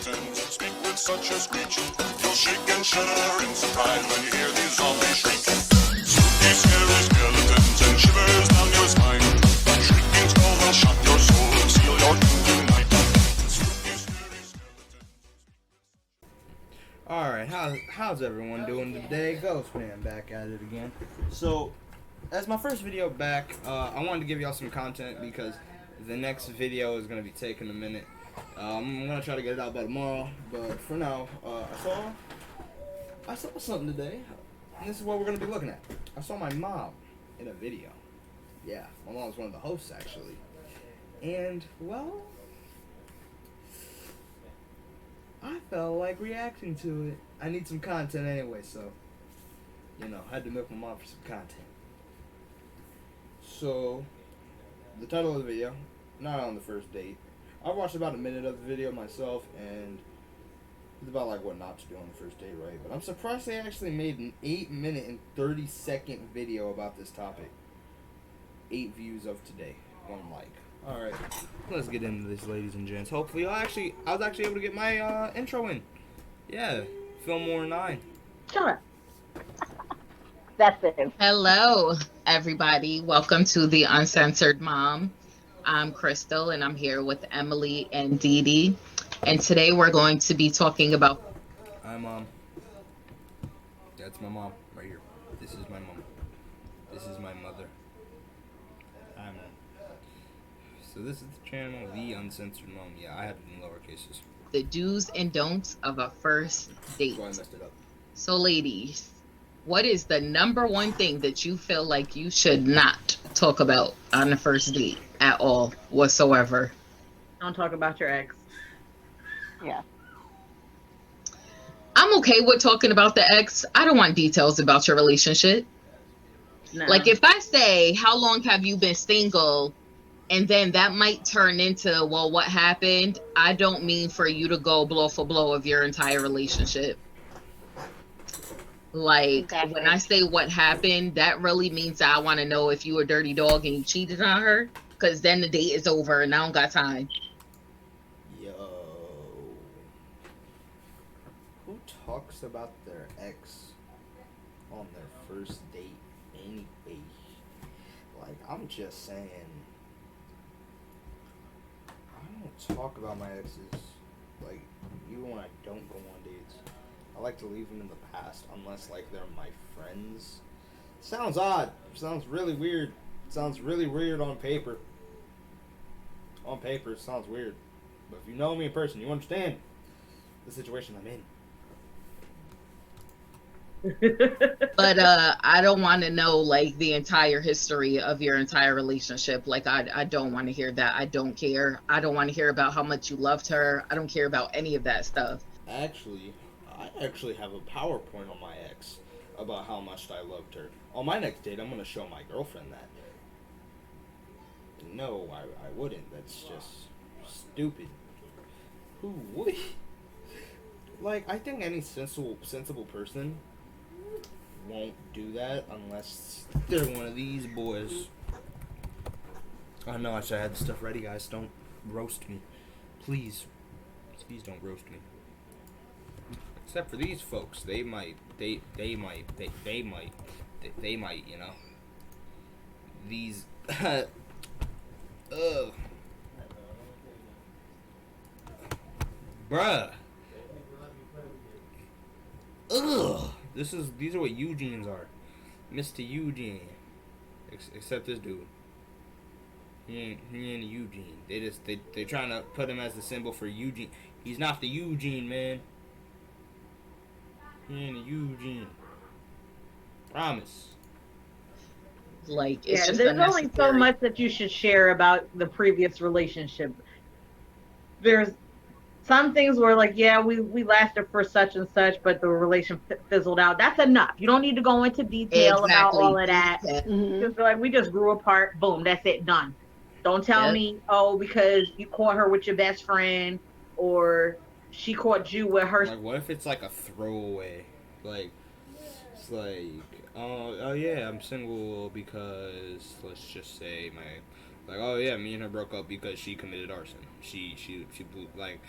skeletons speak with such a screech. You'll shake and shudder in surprise when you hear these zombies shriek. Spooky, scary skeletons and shivers down your spine. Shrieking skulls will shock your soul and seal your doom tonight. Spooky, scary skeletons. Alright, how's everyone doing today? Ghostman back at it again. So, as my first video back, I wanted to give y'all some content because the next video is going to be taking a minute. I'm going to try to get it out by tomorrow, but for now, I saw something today, and this is what we're going to be looking at. I saw my mom in a video. Yeah, my mom was one of the hosts, actually. And, well, I felt like reacting to it. I need some content anyway, so, I had to milk my mom for some content. So, the title of the video, not on the first date. I watched about a minute of the video myself, and it's about like what not to do on the first date, right? But I'm surprised they actually made an 8-minute and 30-second video about this topic. 8 views of today, 1 like. All right, let's get into this, ladies and gents. Hopefully, I was actually able to get my intro in. Yeah, Filmora 9. Sure. That's it. Hello, everybody. Welcome to the Uncensored Mom. I'm Crystal, and I'm here with Emily and Dee Dee. And today we're going to be talking about... Hi, Mom. That's my mom right here. This is my mom. This is my mother. Hi, Mom. So this is the channel, The Uncensored Mom. Yeah, I have it in lower cases. the do's and don'ts of a first date. So I messed it up. So, ladies, what is the number one thing that you feel like you should not talk about on the first date at all whatsoever? Don't talk about your ex. Yeah. I'm okay with talking about the ex. I don't want details about your relationship. No. Like, if I say, how long have you been single? And then that might turn into, well, what happened? I don't mean for you to go blow for blow of your entire relationship. Like, Exactly. when I say what happened, that really means that I want to know if you a dirty dog and you cheated on her. Because then the date is over and I don't got time. Yo. Who talks about their ex on their first date anyway? Like, I'm just saying, I don't talk about my exes, like, even when I don't go on dates. I like to leave them in the past unless, like, they're my friends. Sounds odd. Sounds really weird. Sounds really weird on paper. On paper, it sounds weird. But if you know me in person, you understand the situation I'm in. But I don't want to know, like, the entire history of your entire relationship. Like, I don't want to hear that. I don't care. I don't want to hear about how much you loved her. I don't care about any of that stuff. Actually, I actually have a PowerPoint on my ex about how much I loved her. On my next date, I'm going to show my girlfriend that. No, I wouldn't. That's just stupid. Who would? Like, I think any sensible person won't do that unless they're one of these boys. I know I should have had the stuff ready, guys. Don't roast me. Please. Please don't roast me. Except for these folks. They might, you know. These, ugh. Bruh. Ugh. These are what Eugenes are. Mr. Eugene. Except this dude. He ain't a Eugene. They trying to put him as the symbol for Eugene. He's not the Eugene, man. He ain't a Eugene. Promise. Like, it's Yeah, just there's only so unnecessary. much that you should share about the previous relationship. There's some things where, like, yeah, we lasted for such and such, but the relationship fizzled out. That's enough. You don't need to go into detail about all of that. Just like, we just grew apart. Boom, that's it. Done. Don't tell Yep. me, oh, because you caught her with your best friend, or she caught you with her. Like, what if it's like a throwaway? Like, it's like, oh yeah, I'm single because, let's just say me and her broke up because she committed arson. She blew, like,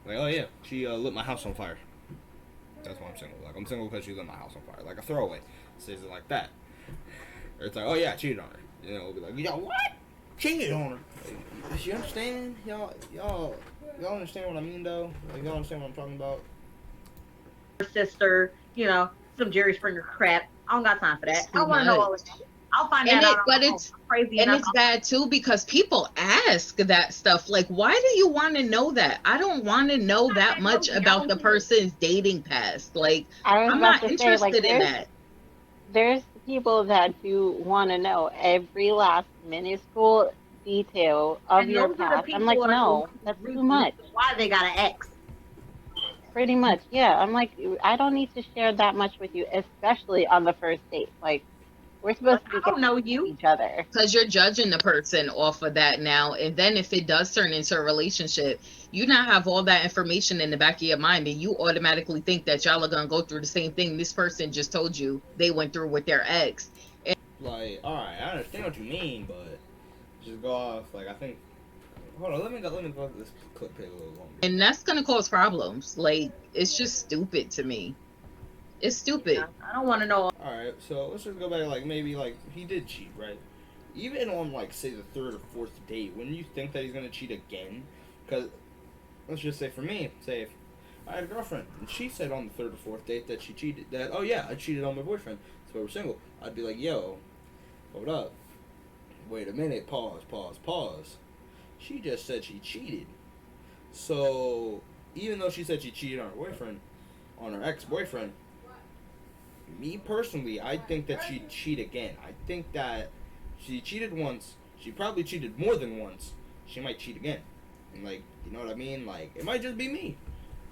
Like, oh yeah, she lit my house on fire. That's why I'm single. Like, I'm single because she lit my house on fire. Like a throwaway. Says it like that. Or it's like, oh yeah, I cheated on her. You know, it'll be like, yo, what? Cheated on her. Like, does she understand? Y'all understand what I mean though? Like, y'all understand what I'm talking about? Her sister, you know, some Jerry Springer crap. I don't got time for that. It's I don't too want to know much. all of that. I'll find And that it, out. but I'm it's crazy and enough. it's bad too because people ask that stuff. Like, why do you want to know that? I don't want to know that much about the person's dating past. Like, I was I'm about not to say, like, interested in that. there's people that do want to know every last minuscule detail of And your those are the past. I'm like, people are the no, that's too reason much. why they got an ex. Pretty much, yeah. I'm like, I don't need to share that much with you, especially on the first date. Like, we're Like, supposed to be I don't getting know to know you. each other. Because you're judging the person off of that now. And then if it does turn into a relationship, you now have all that information in the back of your mind and you automatically think that y'all are going to go through the same thing this person just told you they went through with their ex. Like, alright, I understand what you mean, but just go off. Like, I think. Hold on, let me go this clip here a little longer. And that's going to cause problems. Like, it's just stupid to me. It's stupid. Yeah, I don't want to know. Alright, so let's just go back. Like, maybe like he did cheat, right? Even on like say the third or fourth date, wouldn't you think that he's gonna cheat again? Because let's just say for me, say if I had a girlfriend and she said on the third or fourth date that she cheated, that oh yeah, I cheated on my boyfriend, so we're single. I'd be like, yo, hold up, wait a minute, pause. She just said she cheated. So even though she said she cheated on her boyfriend, on her ex-boyfriend, me personally, I think that she'd cheat again. I think that she cheated once. She probably cheated more than once. She might cheat again. And like, you know what I mean? Like, it might just be me.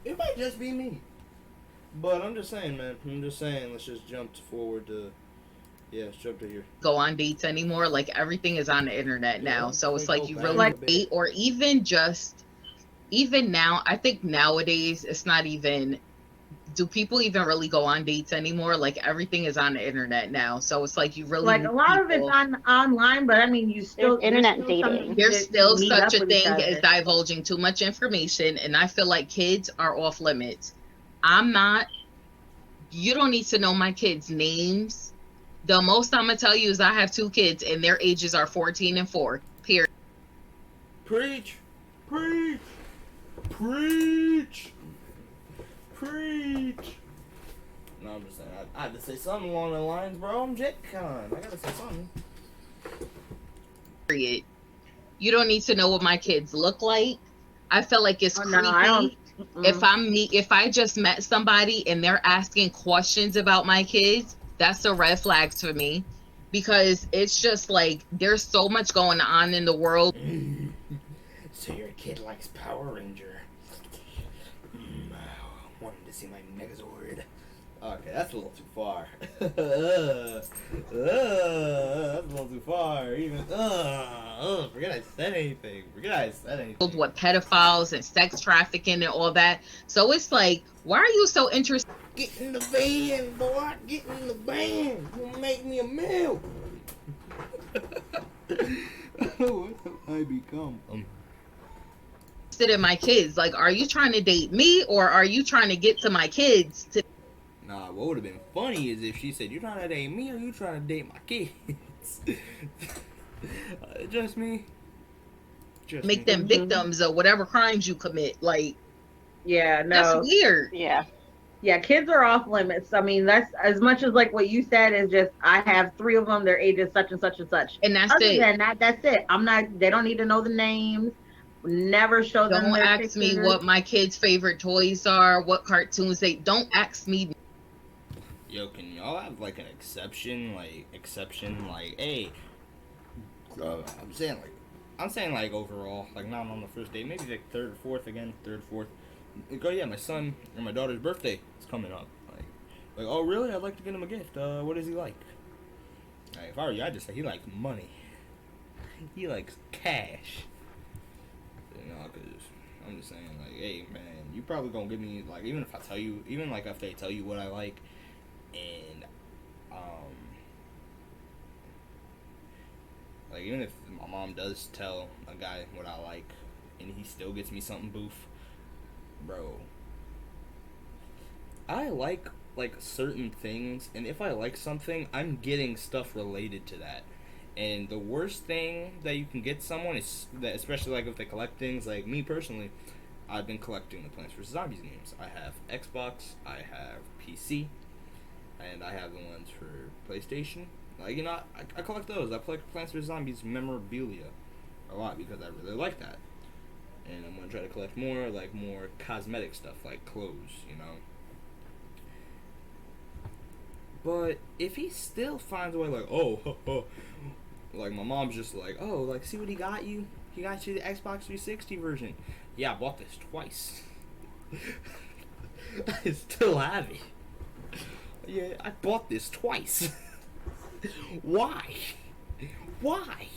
It might just be me. But I'm just saying, man. I'm just saying, let's just jump forward to, yeah, let's jump to here. Go on dates anymore. Like, everything is on the internet now. Yeah, So it's like you go really back a bit. date, or even now, I think nowadays it's not even, do people even really go on dates anymore? Like, everything is on the internet now. So it's like you really Like meet a lot of it's people. online, but I mean, you still There's internet still some dating. people There's that you still meet such up a with each thing as other. divulging too much information, and I feel like kids are off limits. You don't need to know my kids' names. The most I'm gonna tell you is I have 2 kids and their ages are 14 and 4. Period. Preach! Preach! No, I'm just saying. I had to say something along the lines, bro. I'm JetCon. I gotta say something. Period. You don't need to know what my kids look like. I feel like it's Oh, creepy. no, I don't. If I just met somebody and they're asking questions about my kids, that's a red flag for me, because it's just like there's so much going on in the world. So your kid likes Power Ranger. Wanted to see my Megazord. Okay, that's a little too far. That's a little too far. Even forget I said anything. With pedophiles and sex trafficking and all that. So it's like, why are you so interested? Get in the van, boy. Get in the van. You'll make me a meal. What have I become? In my kids? Like, are you trying to date me, or are you trying to get to my kids to Nah, what would have been funny is if she said, "You trying to date me or you trying to date my kids?" Just me. Just make me. them victims of whatever crimes you commit? Like, Yeah, no. that's weird. Yeah. Yeah, kids are off limits. I mean, that's as much as like what you said is just I have 3 of them, their ages such and such and such. And that's Other it. than that, that's it. They don't need to know the names. Never show them Don't their ask me pictures. what my kids' favorite toys are, what cartoons they don't ask me. Yo, can y'all have like an exception? Like, hey, I'm saying like overall, like not on the first date, maybe like third or fourth. Like, oh yeah, my son or my daughter's birthday is coming up. Like, oh really? I'd like to get him a gift. What does he like? Like, if I were you, I'd just say he likes money. He likes cash. You know, cause I'm just saying, like, hey man, you probably gonna give me like, even if I tell you, even like if they tell you what I like, and like even if my mom does tell a guy what I like, and he still gets me something boof, bro, I like certain things, and if I like something, I'm getting stuff related to that. And the worst thing that you can get someone is that, especially like if they collect things, like me personally, I've been collecting the Plants vs Zombies games. I have Xbox, I have PC, and I have the ones for PlayStation. Like, you know, I collect those. I collect Plants vs Zombies memorabilia a lot because I really like that. And I'm gonna try to collect more, like more cosmetic stuff, like clothes, you know. But if he still finds a way, like, oh, like my mom's just like, oh, like, see what he got you? He got you the Xbox 360 version. Yeah, I bought this twice. I still have it. Yeah, I bought this twice. Why? Why?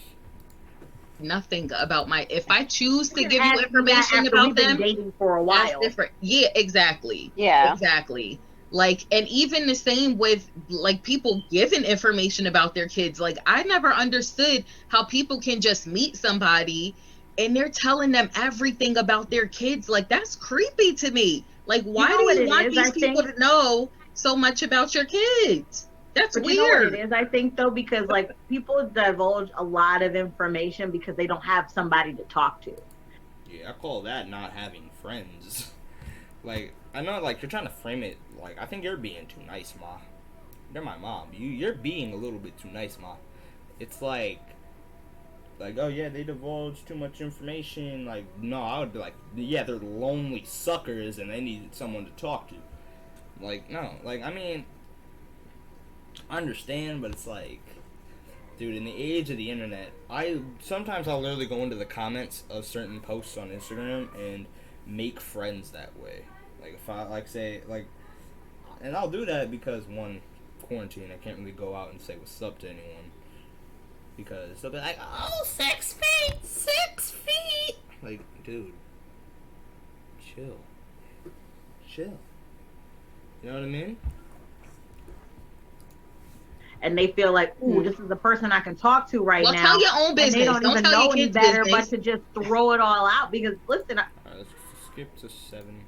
Nothing about my. If I choose to You give can you ask me that information after about we've been them, dating for a that's while. different. Yeah, exactly. Yeah. Exactly. Like, and even the same with like people giving information about their kids. Like, I never understood how people can just meet somebody and they're telling them everything about their kids. Like, that's creepy to me. Like, You why know do what you it want is, I these people think? to know so much about your kids? That's But you know what it weird. is, I think, though, because like people divulge a lot of information because they don't have somebody to talk to. Yeah, I call that not having friends. Like, I know, like, you're trying to frame it, like, I think you're being too nice, Ma. You're my mom. You're being a little bit too nice, Ma. It's like, oh, yeah, they divulge too much information. Like, no, I would be like, yeah, they're lonely suckers and they need someone to talk to. Like, no. Like, I mean, I understand, but it's like, dude, in the age of the internet, sometimes I'll literally go into the comments of certain posts on Instagram and make friends that way. Like, if I, like, say, like, and I'll do that because, one, quarantine, I can't really go out and say what's up to anyone. Because they'll be like, oh, 6 feet, 6 feet. Like, dude, chill. Chill. You know what I mean? And they feel like, ooh, this is the person I can talk to right Well, now. tell your own And business. they don't even tell know your any kids' better business. but to just throw it all out. Because listen, Alright, let's skip to 7.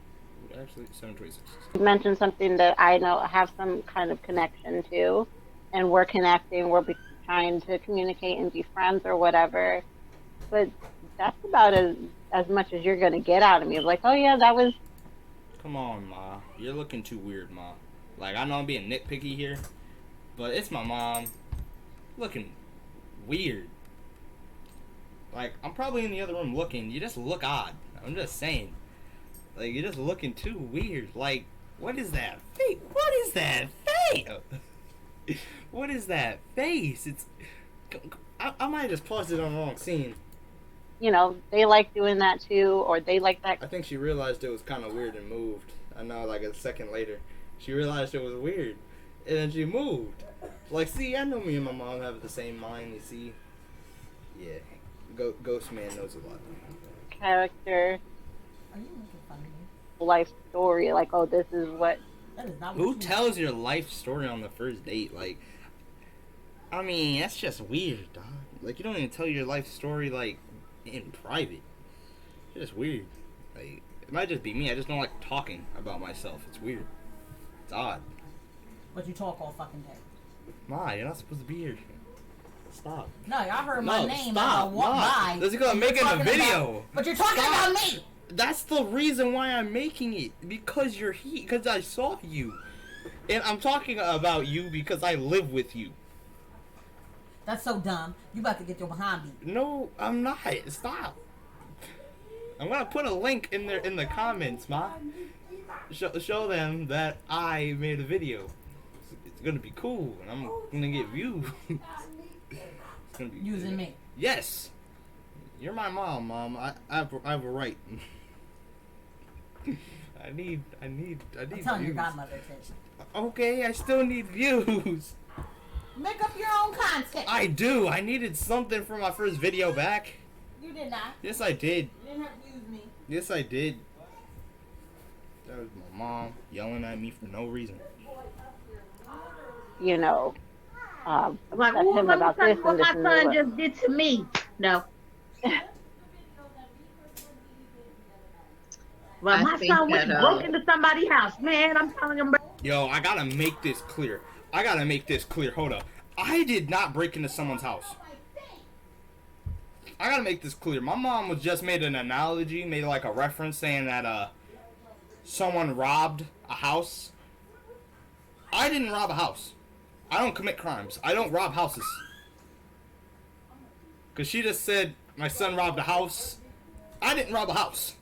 Actually, 7:26. You mentioned something that I know have some kind of connection to, and we're connecting. Trying to communicate and be friends or whatever. But that's about as much as you're gonna get out of me. Like, oh yeah, that was. Come on, Ma. You're looking too weird, Ma. Like, I know I'm being nitpicky here, but it's my mom looking weird. Like, I'm probably in the other room looking. You just look odd. I'm just saying. Like, you're just looking too weird. Like, what is that face? What is that face? What is that face? It's. I might have just paused it on the wrong scene. You know, they like doing that too, or they like that. I think she realized it was kind of weird and moved. I know, like a second later, she realized it was weird, and then she moved. Like, see, I know me and my mom have the same mind. You see, yeah, Ghost Man knows a lot. Character, Are you making fun of me? life story, like, oh, this is what. That is not what Who you tells your life story on the first date? Like, I mean, that's just weird, dog. Like, you don't even tell your life story, like, in private. It's just weird. Like, it might just be me. I just don't like talking about myself. It's weird. It's odd. But you talk all fucking day. Ma, you're not supposed to be here. Stop. No, y'all heard my No, name stop. as I walked Ma. by. That's because I'm and you're making a talking video. but you're talking Stop. about me. That's the reason why I'm making it. Because you're here. Because I saw you. And I'm talking about you because I live with you. That's so dumb. You about to get your behind beat. No, I'm not. Stop. I'm gonna put a link in there in the comments, Ma. Show them that I made a video. It's gonna be cool, and I'm gonna get views. It's gonna be Using me. Yes. You're my mom, Mom. I have a right. I need I'm telling your views. godmother attention. Okay, I still need views. Make up your own content. I do. I needed something for my first video back. You did not. Yes, I did. You didn't have to use me. Yes, I did. That was my mom yelling at me for no reason. You know, like, upset ooh, him let me about tell this you what and this my and son that. just did to me. No. Well, I my think son went that and broke into somebody's house. Man, I'm telling him. Yo, I gotta make this clear. Hold up. I did not break into someone's house. I gotta make this clear. My mom was just made an analogy, made like a reference saying that someone robbed a house. I didn't rob a house. I don't commit crimes. I don't rob houses. Cause she just said my son robbed a house. I didn't rob a house.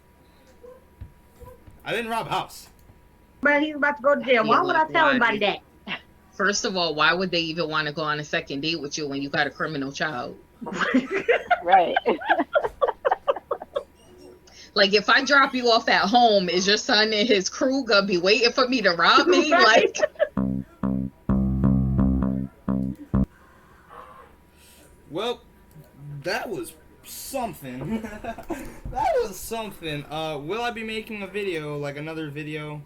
But he's about to go to jail. Why would I tell anybody that? First of all, why would they even want to go on a second date with you when you got a criminal child? Right. Like, if I drop you off at home, is your son and his crew gonna be waiting for me to rob me? Right. Like, Well, that was something. Will I be making a video, like another video?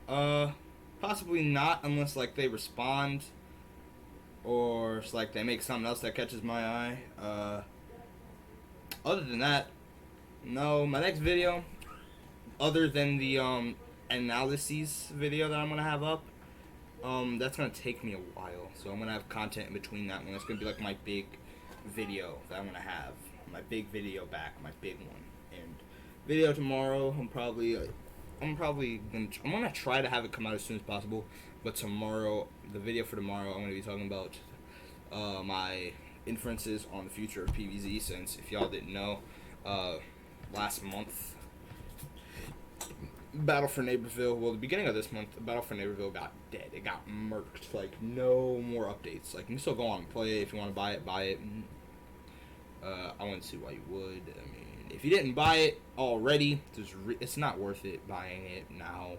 Possibly not, unless like they respond, or it's like they make something else that catches my eye. Other than that, no. My next video, other than the analyses video that I'm gonna have up, that's gonna take me a while. So I'm gonna have content in between that one. That's gonna be like my big video that I'm gonna have, my big video back, my big one. And video tomorrow, I'm gonna try to have it come out as soon as possible. But tomorrow, the video for tomorrow, I'm gonna be talking about my inferences on the future of PVZ. Since if y'all didn't know, last month, Battle for Neighborville, well, the beginning of this month, Battle for Neighborville got dead. It got murked. Like, no more updates. Like, you can still go on and play. If you want to buy it, buy it. I wouldn't see why you would. I mean, if you didn't buy it already, it's not worth it buying it now.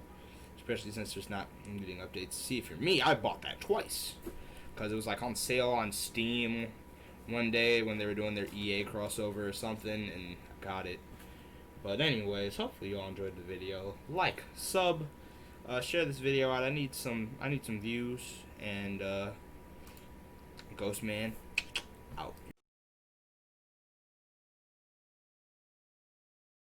Especially since there's not getting updates. See, if you're me, I bought that twice. Because it was, like, on sale on Steam one day when they were doing their EA crossover or something, and I got it. But anyways, hopefully you all enjoyed the video. Like, sub, share this video out. I need some views. And Ghostman out.